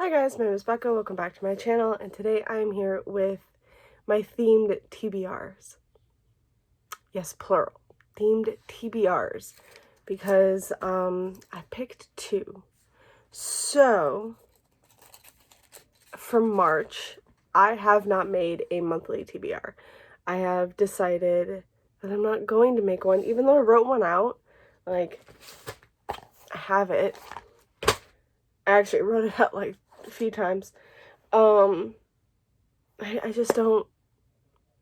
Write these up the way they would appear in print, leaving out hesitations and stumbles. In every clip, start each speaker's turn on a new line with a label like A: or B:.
A: Hi guys, my name is Becca, welcome back to my channel, and today I am here with my themed TBRs. Yes, plural. Themed TBRs. Because, I picked two. So, for March, I have not made a monthly TBR. I have decided that I'm not going to make one, even though I wrote one out. Like, I have it. I actually wrote it out like a few times. I just don't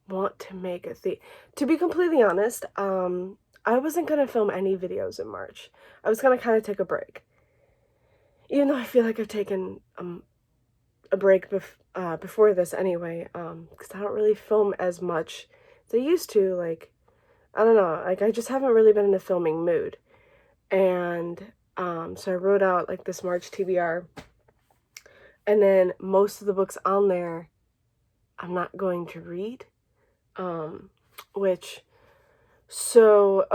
A: want to make a theme. To be completely honest, I wasn't gonna film any videos in March. I was gonna kind of take a break. Even though I feel like I've taken a break before this anyway, because I don't really film as much as I used to. Like, I don't know, like I just haven't really been in a filming mood. And so I wrote out like this March TBR, and then most of the books on there I'm not going to read. So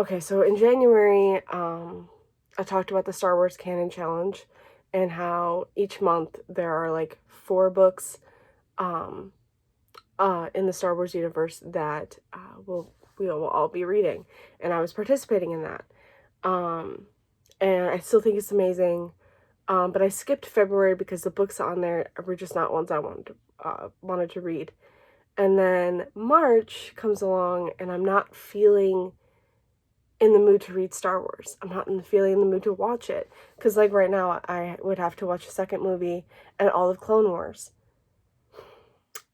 A: in January, I talked about the Star Wars Canon Challenge and how each month there are like 4 books, in the Star Wars universe that, we will all be reading, and I was participating in that. And I still think it's amazing, but I skipped February because the books on there were just not ones I wanted to read. And then March comes along and I'm not feeling in the mood to read Star Wars. I'm not feeling in the mood to watch it. Because like right now I would have to watch a second movie and all of Clone Wars.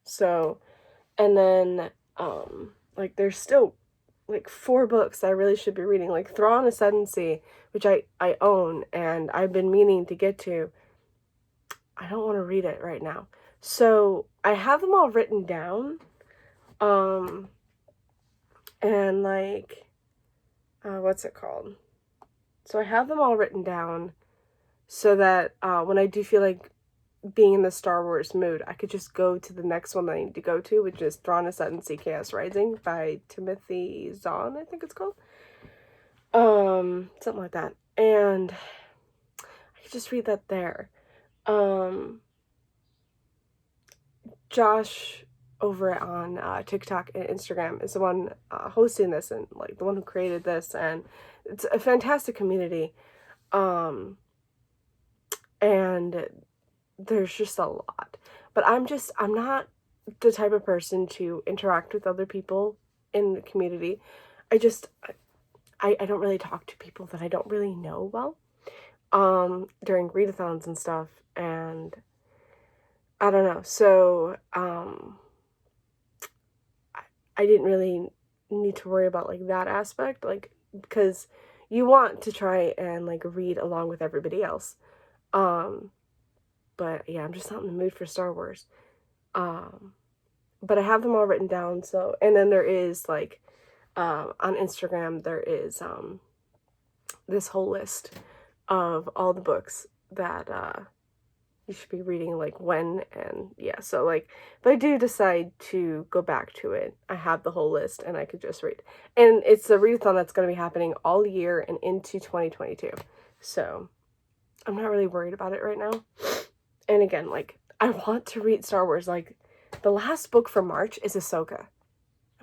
A: So, and then, like there's still like 4 books I really should be reading. Like Thrawn Ascendancy, which I own and I've been meaning to get to. I don't want to read it right now. So I have them all written down, and like, what's it called? So I have them all written down so that, when I do feel like being in the Star Wars mood, I could just go to the next one that I need to go to, which is Thrawn Ascendancy Chaos Rising by Timothy Zahn, I think it's called. Something like that. And I could just read that there. Josh over on TikTok and Instagram is the one hosting this and like the one who created this, and it's a fantastic community. And there's just a lot. But I'm not the type of person to interact with other people in the community. I don't really talk to people that I don't really know well during readathons and stuff, and I don't know. So, I didn't really need to worry about like that aspect, like, because you want to try and like read along with everybody else. But yeah, I'm just not in the mood for Star Wars. But I have them all written down. So, and then there is like, on Instagram, there is, this whole list of all the books that, you should be reading like when, and yeah, so like if I do decide to go back to it, I have the whole list and I could just read. And it's a readathon that's going to be happening all year and into 2022. So I'm not really worried about it right now. And again, like I want to read Star Wars. Like the last book for March is Ahsoka.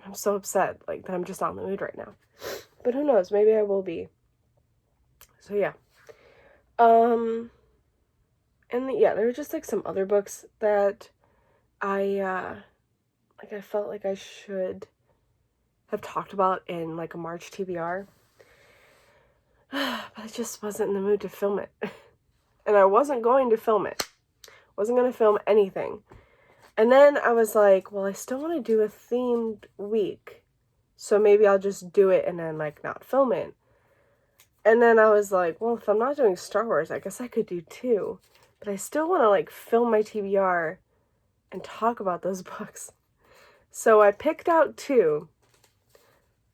A: I'm so upset like that I'm just not in the mood right now. But who knows, maybe I will be. So yeah. And yeah, there were just like some other books that I felt like I should have talked about in like a March TBR. But I just wasn't in the mood to film it. And I wasn't going to film it. Wasn't going to film anything. And then I was like, well, I still want to do a themed week. So maybe I'll just do it and then like not film it. And then I was like, well, if I'm not doing Star Wars, I guess I could do 2. But I still want to like film my TBR and talk about those books. So I picked out 2.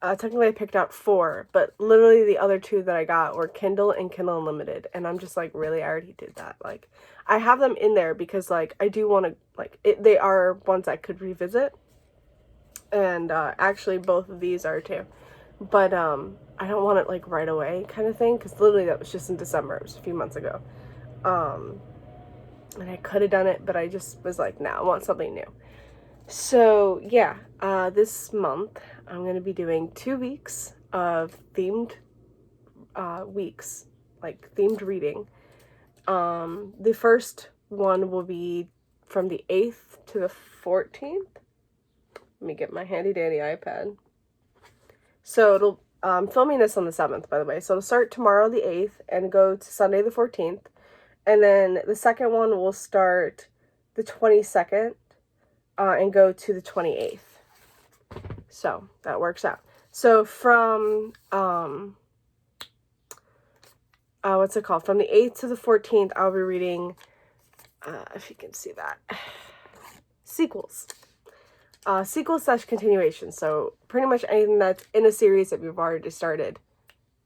A: Technically I picked out 4, but literally the other 2 that I got were Kindle and Kindle Unlimited. And I'm just like, really? I already did that. Like, I have them in there because like I do want to, like, they are ones I could revisit. And actually both of these are too. But I don't want it like right away kind of thing, because literally that was just in December. It was a few months ago. And I could have done it, but I just was like, nah, I want something new. So yeah, this month I'm going to be doing 2 weeks of themed weeks, like themed reading. The first one will be from the 8th to the 14th. Let me get my handy dandy iPad. So I'm filming this on the 7th, by the way. So it'll start tomorrow the 8th and go to Sunday the 14th. And then the second one will start the 22nd and go to the 28th. So that works out. So from, what's it called? From the 8th to the 14th, I'll be reading, if you can see that, sequels. Sequel/continuation. So pretty much anything that's in a series that we've already started,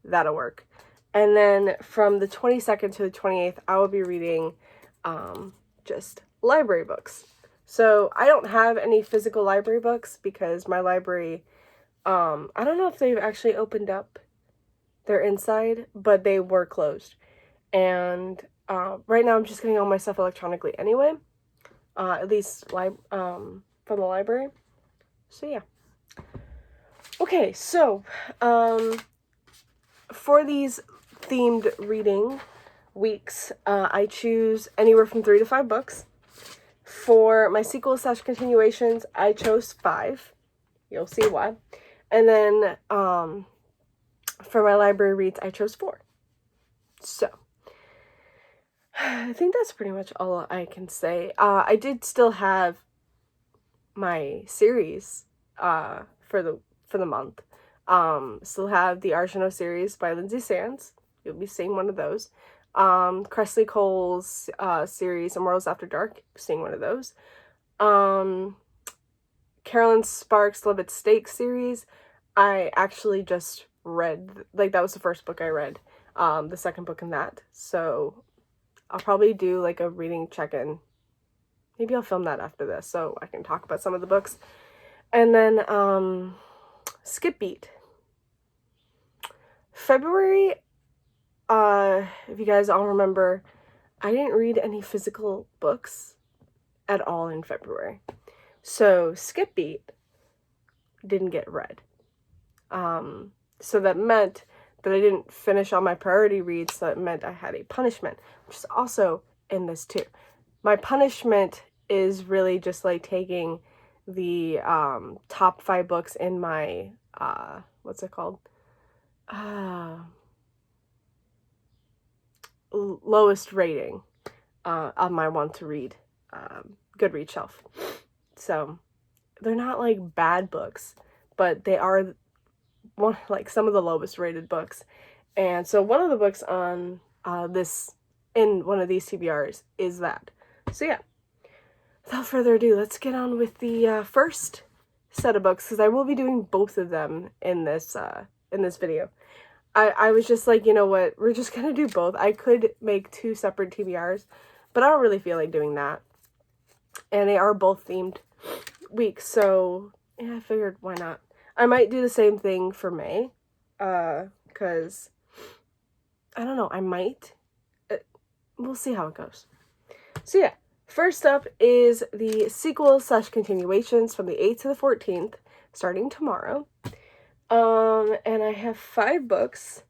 A: that'll work. And then from the 22nd to the 28th, I will be reading just library books. So I don't have any physical library books because my library, I don't know if they've actually opened up their inside, but they were closed. And right now I'm just getting all my stuff electronically anyway, at least from the library. So yeah. Okay, so for these themed reading weeks, I choose anywhere from 3 to 5 books. For my sequel/continuations, I chose 5. You'll see why. And then for my library reads, I chose 4. So I think that's pretty much all I can say. I did still have my series for the month. Still have the Arsenault series by Lindsay Sands. You'll be seeing one of those. Cressley Cole's series, Immortals After Dark, seeing one of those. Carolyn Sparks' Love at Stake series, I actually just read, like that was the first book I read, the second book in that. So I'll probably do like a reading check-in. Maybe I'll film that after this so I can talk about some of the books. And then Skip Beat. February, if you guys all remember, I didn't read any physical books at all in February. So Skip Beat didn't get read. So that meant that I didn't finish all my priority reads, so it meant I had a punishment, which is also in this too. My punishment is really just like taking the top 5 books in my, what's it called? Lowest rating on my want to read Goodreads shelf. So they're not like bad books, but they are like some of the lowest rated books. And so one of the books on in one of these TBRs is that. So yeah, without further ado, let's get on with the first set of books, because I will be doing both of them in this video. I was just like, you know what, we're just gonna do both. I could make 2 separate TBRs, but I don't really feel like doing that. And they are both themed weeks, so yeah, I figured why not. I might do the same thing for May, because I don't know, I might. We'll see how it goes. So yeah, first up is the sequel/continuations from the 8th to the 14th, starting tomorrow. And I have 5 books.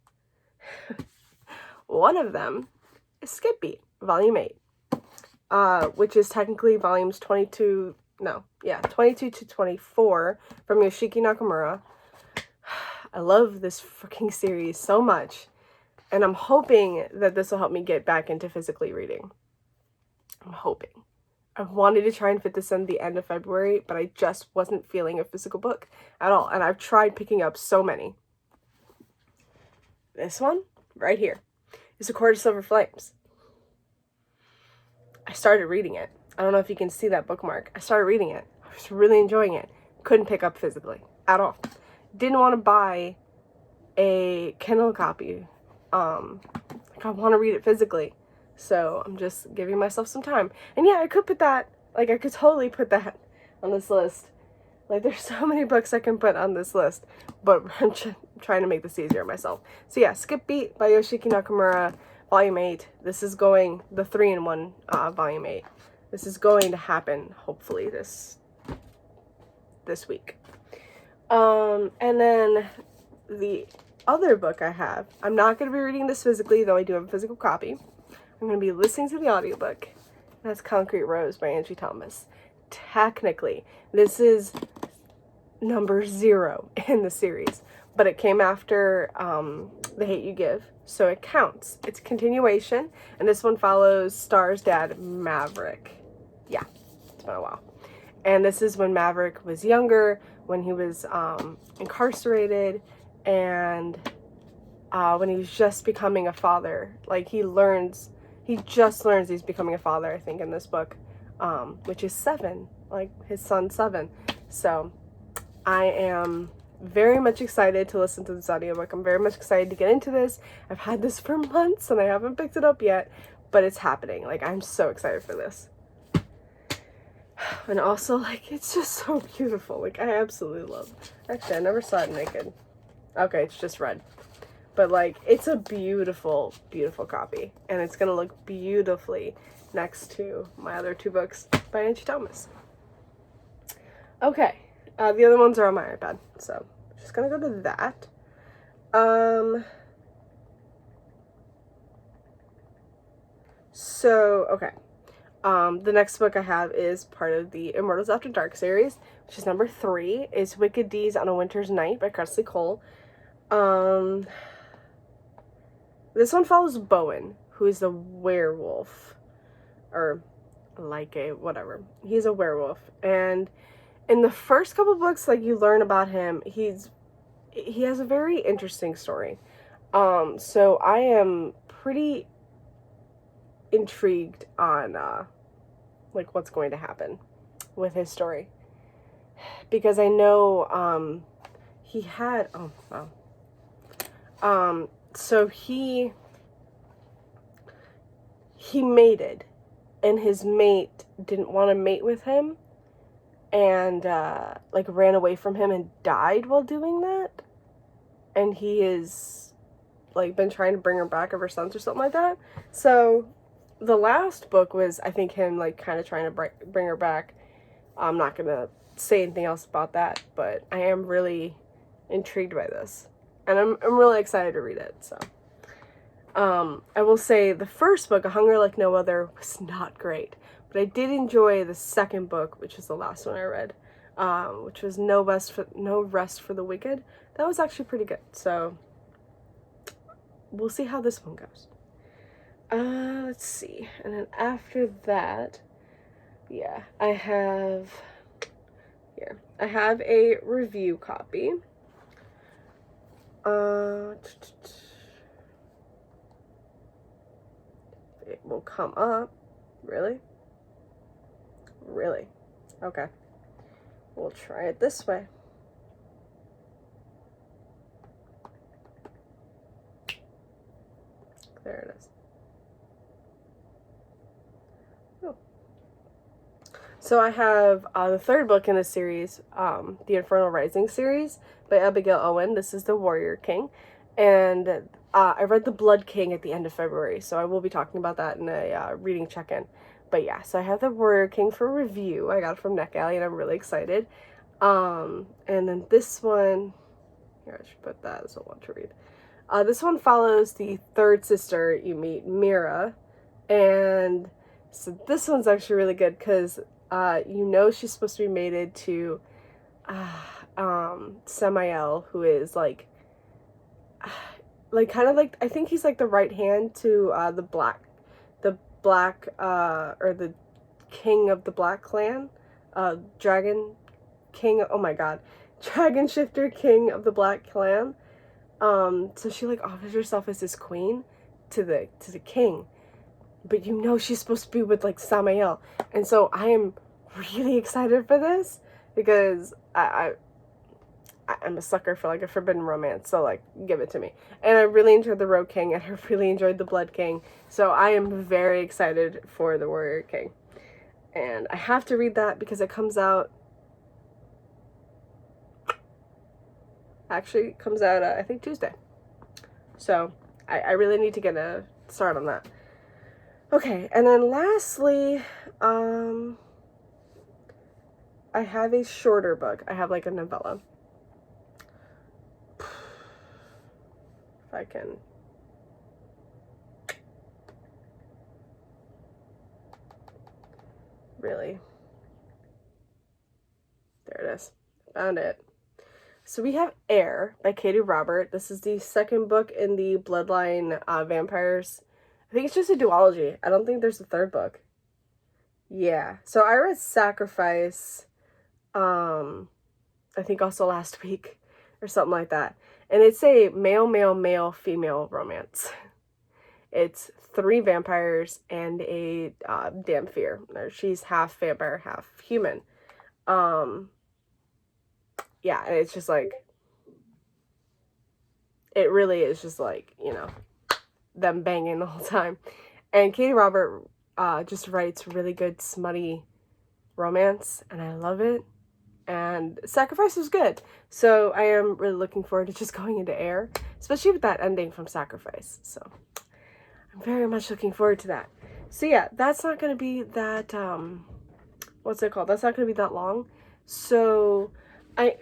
A: One of them is Skip Beat, Volume 8, which is technically volumes 22 to 24 from Yoshiki Nakamura. I love this freaking series so much, and I'm hoping that this will help me get back into physically reading. I'm hoping. I wanted to try and fit this in the end of February, but I just wasn't feeling a physical book at all, and I've tried picking up so many. This one, right here, is A Court of Silver Flames. I started reading it. I don't know if you can see that bookmark. I started reading it. I was really enjoying it. Couldn't pick up physically at all. Didn't want to buy a Kindle copy. Like I want to read it physically. So I'm just giving myself some time. And yeah, I could put that, like I could totally put that on this list. Like there's so many books I can put on this list, but I'm trying to make this easier on myself. So yeah, Skip Beat by Yoshiki Nakamura, Volume 8. This is going, the 3-in-1 Volume 8. This is going to happen, hopefully, this week. And then the other book I have, I'm not going to be reading this physically, though I do have a physical copy. I'm going to be listening to the audiobook. That's Concrete Rose by Angie Thomas. Technically, this is number 0 in the series, but it came after The Hate You Give, so it counts. It's a continuation, and this one follows Star's dad, Maverick. Yeah, it's been a while. And this is when Maverick was younger, when he was incarcerated, and when he was just becoming a father. Like, he just learns he's becoming a father, I think, in this book, which is 7, like his son 7. So I am very much excited to listen to this audiobook. I'm very much excited to get into this. I've had this for months and I haven't picked it up yet, but it's happening. Like, I'm so excited for this. And also, like, it's just so beautiful. Like, I absolutely love it. Actually, I never saw it naked. Okay, it's just red. But, like, it's a beautiful, beautiful copy. And it's going to look beautifully next to my other 2 books by Angie Thomas. Okay. The other ones are on my iPad. So, just going to go to that. Okay. The next book I have is part of the Immortals After Dark series, which is number 3. It's Wicked Deeds on a Winter's Night by Cressley Cole. This one follows Bowen, who is a werewolf, or like a whatever. He's a werewolf, and in the first couple books, like, you learn about him. He has a very interesting story. So I am pretty intrigued on like, what's going to happen with his story, because I know he had so he mated, and his mate didn't want to mate with him, and like, ran away from him and died while doing that, and he is, like, been trying to bring her back ever since or something like that. So the last book was, I think, him, like, kind of trying to bring her back. I'm not gonna say anything else about that, but I am really intrigued by this, and I'm really excited to read it. So I will say the first book, A Hunger Like No Other, was not great, but I did enjoy the second book, which was the last one I read, which was No Rest for the Wicked. That was actually pretty good. So we'll see how this one goes. Let's see. And then after that, yeah, I have a review copy. It will come up. Really? Really? Okay. We'll try it this way. There it is. Oh. So I have the 3rd book in the series, the Infernal Rising series by Abigail Owen. This is the Warrior King. And I read The Blood King at the end of February, so I will be talking about that in a reading check-in. But yeah, so I have The Warrior King for review. I got it from Neck Alley, and I'm really excited. And then this one, here, I should put that as a one to read. This one follows the 3rd sister you meet, Mira, and so this one's actually really good because you know she's supposed to be mated to Samael, who is like kind of like, I think he's like the right hand to the black or the king of the Black Clan, Dragon King, oh my god, Dragon Shifter King of the Black Clan. So she, like, offers herself as his queen to the king, but you know she's supposed to be with, like, Samael, and so I am really excited for this because I'm a sucker for, like, a forbidden romance, so, like, give it to me. And I really enjoyed the Rogue King, and I really enjoyed the Blood King, so I am very excited for the Warrior King, and I have to read that because it comes out. Actually comes out I think Tuesday, so I really need to get a start on that. Okay, and then lastly, I have a shorter book. I have like a novella. If I can... Really? There it is. Found it. So we have Air by Katie Robert. This is the second book in the Bloodline Vampires. I think it's just a duology. I don't think there's a third book. Yeah. So I read Sacrifice, I think also last week or something like that. And it's a male, male, male, female romance. It's 3 vampires and a Damphir. She's half vampire, half human. Yeah, and it's just like, it really is just like, you know, them banging the whole time. And Katie Robert just writes really good, smutty romance, and I love it. And Sacrifice was good. So I am really looking forward to just going into Air, especially with that ending from Sacrifice. So I'm very much looking forward to that. So yeah, that's not going to be that, what's it called? That's not going to be that long. So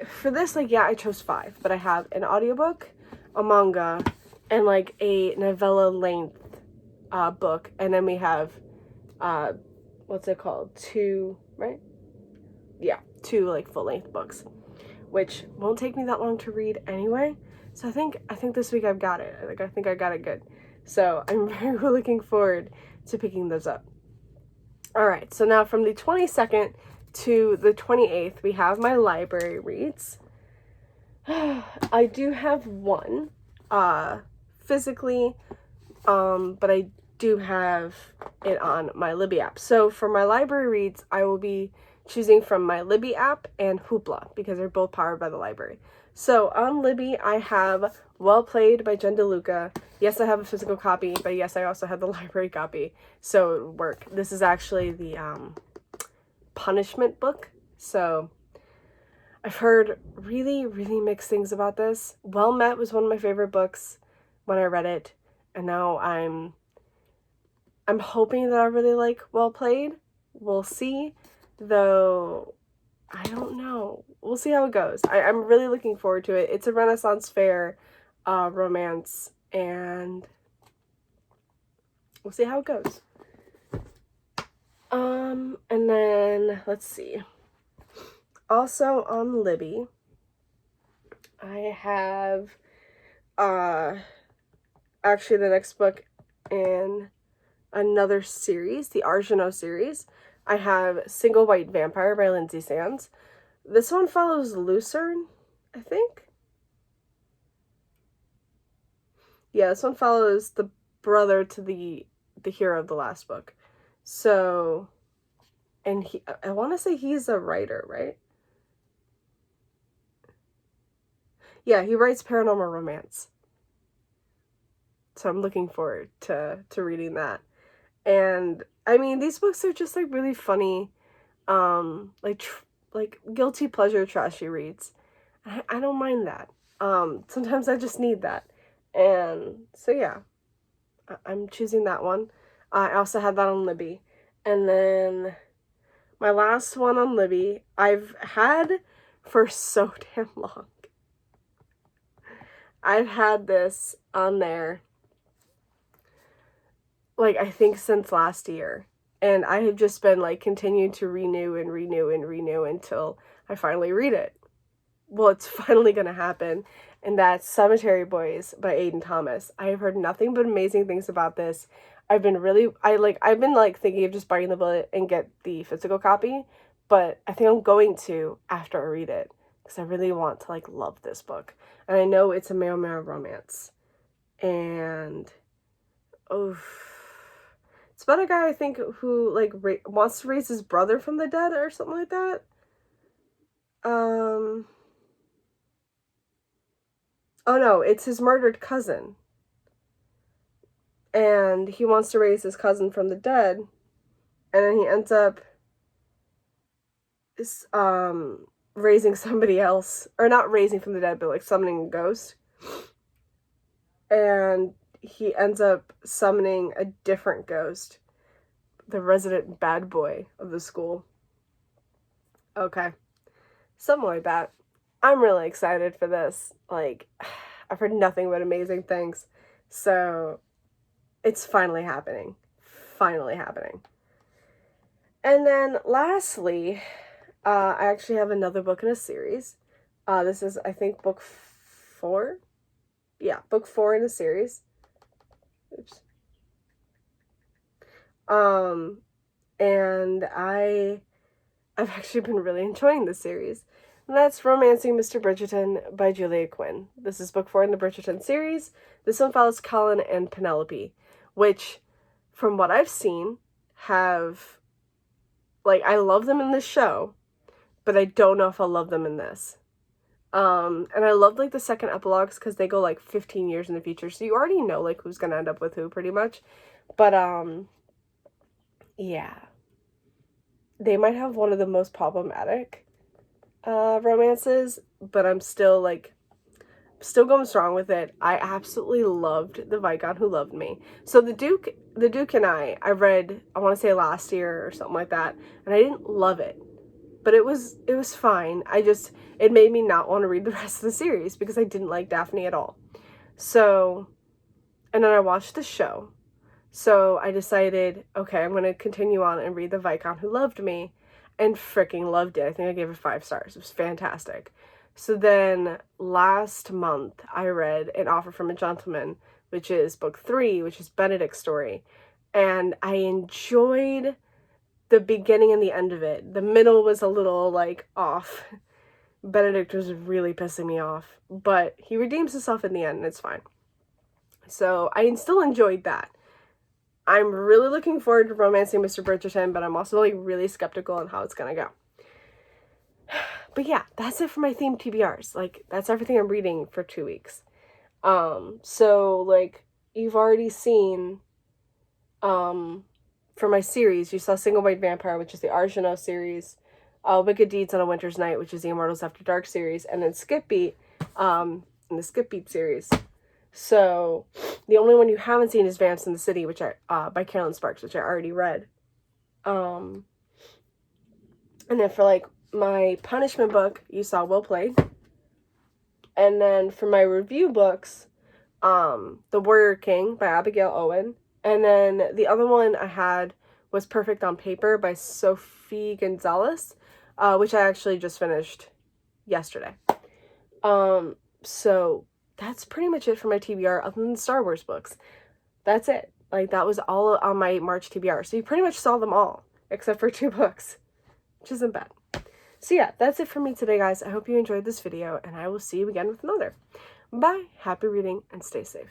A: for this, like, yeah, I chose 5, but I have an audiobook, a manga, and like a novella length book. And then we have, what's it called? 2, right? Yeah, 2 like full length books, which won't take me that long to read anyway. So I think this week I've got it. I think I got it good. So I'm very looking forward to picking those up. All right, so now from the 22nd to the 28th, we have my library reads. I do have one physically, but I do have it on my Libby app. So for my library reads, I will be choosing from my Libby app and Hoopla, because they're both powered by the library. So on Libby, I have Well Played by Jen DeLuca. Yes, I have a physical copy, but yes, I also have the library copy, so it would work. This is actually the punishment book, so I've heard really, really mixed things about this. Well Met was one of my favorite books when I read it, and now I'm hoping that I really like Well Played. We'll see, though I don't know. We'll see how it goes. I'm really looking forward to it. It's a Renaissance Fair romance, and we'll see how it goes. And then, let's see. Also on Libby, I have, actually the next book in another series, the Arjano series. I have Single White Vampire by Lindsay Sands. This one follows Lucerne, I think. Yeah, this one follows the brother to the hero of the last book. So, and I want to say he's a writer, right? Yeah, he writes paranormal romance. So I'm looking forward to reading that. And I mean, these books are just like really funny, like guilty pleasure trashy reads. I don't mind that. Sometimes I just need that. And so yeah, I'm choosing that one. I also had that on Libby. And then my last one on Libby, I've had for so damn long. I've had this on there, like, I think since last year. And I have just been, like, continuing to renew and renew and renew until I finally read it. Well, it's finally going to happen. And that's Cemetery Boys by Aiden Thomas. I have heard nothing but amazing things about this. I've been thinking of just buying the book and get the physical copy. But I think I'm going to after I read it, because I really want to, like, love this book. And I know it's a male romance. And, it's about a guy, I think, who, like, wants to raise his brother from the dead or something like that. Oh no, it's his murdered cousin. And he wants to raise his cousin from the dead. And then he ends up raising somebody else. Or not raising from the dead, but, like, summoning a ghost. And he ends up summoning a different ghost, the resident bad boy of the school. Okay. Something like that. I'm really excited for this. Like, I've heard nothing but amazing things. So, it's finally happening. Finally happening. And then, lastly, I actually have another book in a series. This is, I think, book 4. Yeah, book 4 in a series. Oops. And I've actually been really enjoying this series. And that's Romancing Mr. Bridgerton by Julia Quinn. This is book 4 in the Bridgerton series. This one follows Colin and Penelope, which, from what I've seen, have, like, I love them in this show, but I don't know if I'll love them in this. And I love, like, the second epilogues because they go, like, 15 years in the future, so you already know, like, who's gonna end up with who, pretty much. But, yeah. They might have one of the most problematic romances, but I'm still, like, still going strong with it. I absolutely loved The Viscount Who Loved Me. So The Duke and I read, I want to say last year or something like that, and I didn't love it. But it was fine. It made me not want to read the rest of the series because I didn't like Daphne at all. So, and then I watched the show. So I decided, okay, I'm going to continue on and read The Viscount Who Loved Me, and freaking loved it. I think I gave it 5 stars. It was fantastic. So then last month I read An Offer from a Gentleman, which is book 3, which is Benedict's story. And I enjoyed the beginning and the end of it. The middle was a little, like, off. Benedict was really pissing me off, but he redeems himself in the end and it's fine. So I still enjoyed that. I'm really looking forward to Romancing Mr. Bridgerton, but I'm also, like, really skeptical on how it's gonna go. But yeah, that's it for my themed TBRs. Like, that's everything I'm reading for 2 weeks. So, like, you've already seen, for my series, you saw Single White Vampire, which is the Arjano series, Wicked Deeds on a Winter's Night, which is the Immortals After Dark series, and then Skip Beat, in the Skip Beat series. So, the only one you haven't seen is Vamps in the City, which by Carolyn Sparks, which I already read. And then for, like, my punishment book, you saw Well Played. And then for my review books, The Warrior King by Abigail Owen. And then the other one I had was Perfect on Paper by Sophie Gonzalez, which I actually just finished yesterday. So that's pretty much it for my TBR, other than the Star Wars books. That's it. Like, that was all on my March TBR. So you pretty much saw them all, except for 2 books, which isn't bad. So yeah, that's it for me today, guys. I hope you enjoyed this video, and I will see you again with another. Bye, happy reading, and stay safe.